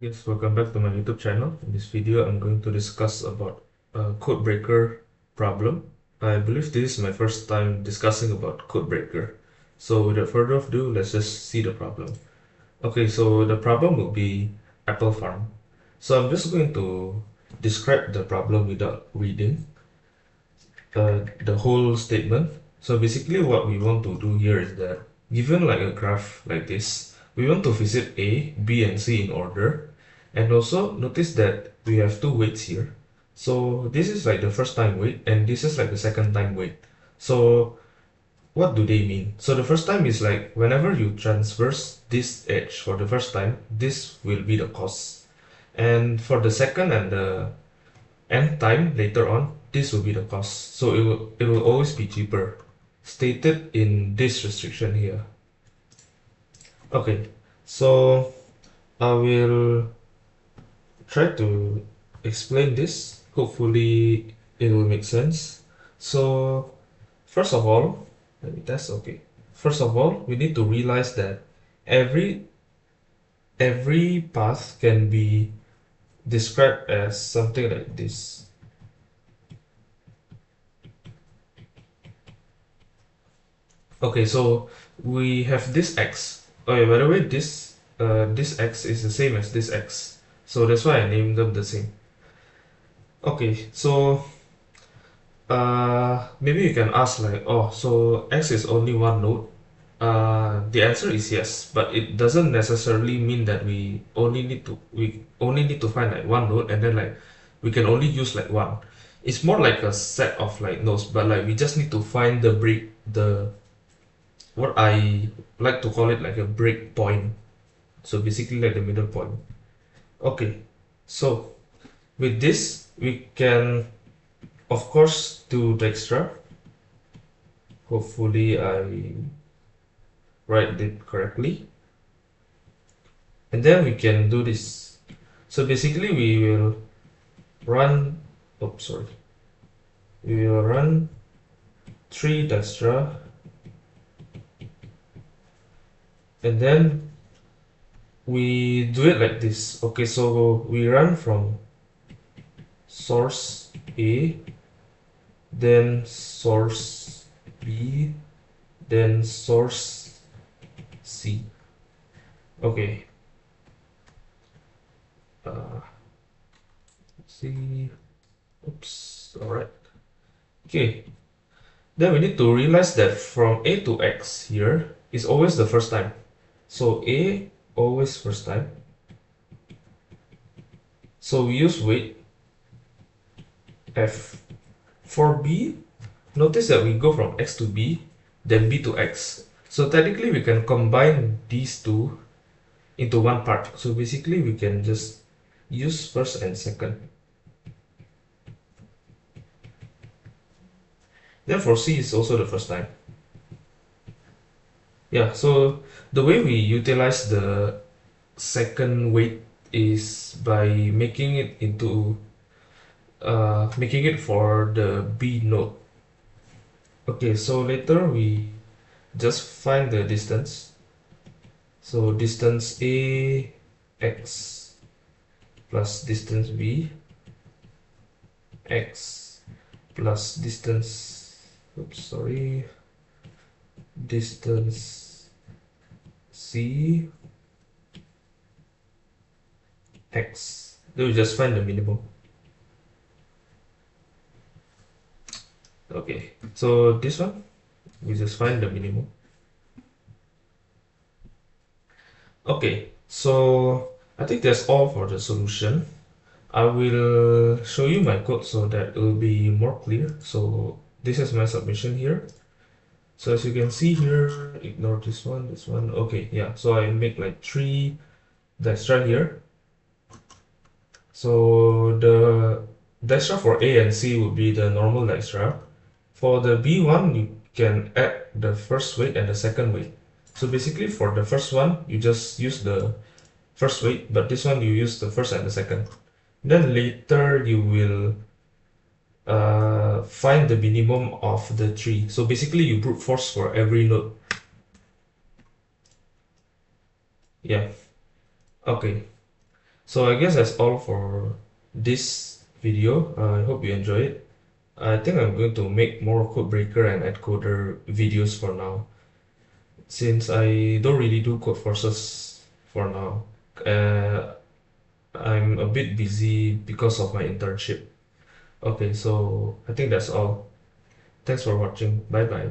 Yes, welcome back to my YouTube channel. In this video, I'm going to discuss about a Codebreaker problem. I believe this is my first time discussing about Codebreaker. So without further ado, let's just see the problem. Okay, so the problem will be apple farm. So I'm just going to describe the problem without reading the whole statement. So basically what we want to do here is that given like a graph like this, we want to visit A, B and C in order. And also notice that we have two weights here. So this is like the first time weight and this is like the second time weight. So what do they mean? So the first time is like whenever you transverse this edge for the first time, this will be the cost. And for the second and the nth time later on, this will be the cost. So it will always be cheaper, stated in this restriction here. Okay, so I will try to explain this. Hopefully it will make sense. So first of all, let me test. Okay, first of all, we need to realize that every path can be described as something like this. Okay, so we have this x. Oh yeah, by the way, this x is the same as this x. So that's why I named them the same. Okay, so maybe you can ask like, oh, so x is only one node. The answer is yes, but it doesn't necessarily mean that we only need to find like one node and then like we can only use like one. It's more like a set of like nodes, but like we just need to find the what I like to call it like a break point. So basically like the middle point. Okay, so with this we can of course do Dijkstra. Hopefully I write it correctly. And then we can do this. So basically we will run, oh sorry, we will run 3 Dijkstra and then we do it like this. Okay, so we run from source A, then source B, then source C. Okay. C. Oops. All right. Okay. Then we need to realize that from A to X here is always the first time. So A always first time. So we use weight F. For B, notice that we go from X to B, then B to X. So technically we can combine these two into one part. So basically we can just use first and second. Then for C is also the first time. Yeah, so the way we utilize the second weight is by making it into making it for the B node. Okay, so later we just find the distance. So distance A x plus distance B x plus distance, oops, sorry, distance C x. Then we just find the minimum. Okay, so this one we just find the minimum. Okay, so I think that's all for the solution. I will show you my code so that it will be more clear. So this is my submission here. So as you can see here, ignore this one. Okay, yeah. So I make like 3 Dijkstra here. So the Dijkstra for A and C would be the normal Dijkstra. For the B1, you can add the first weight and the second weight. So basically for the first one, you just use the first weight, but this one you use the first and the second. Then later you will find the minimum of the tree. So basically you brute force for every node. Yeah. Okay. So I guess that's all for this video. I hope you enjoy it. I think I'm going to make more Codebreaker and Encoder videos for now, since I don't really do code forces for now. Uh, I'm a bit busy because of my internship. Okay, so I think that's all. Thanks for watching. Bye bye.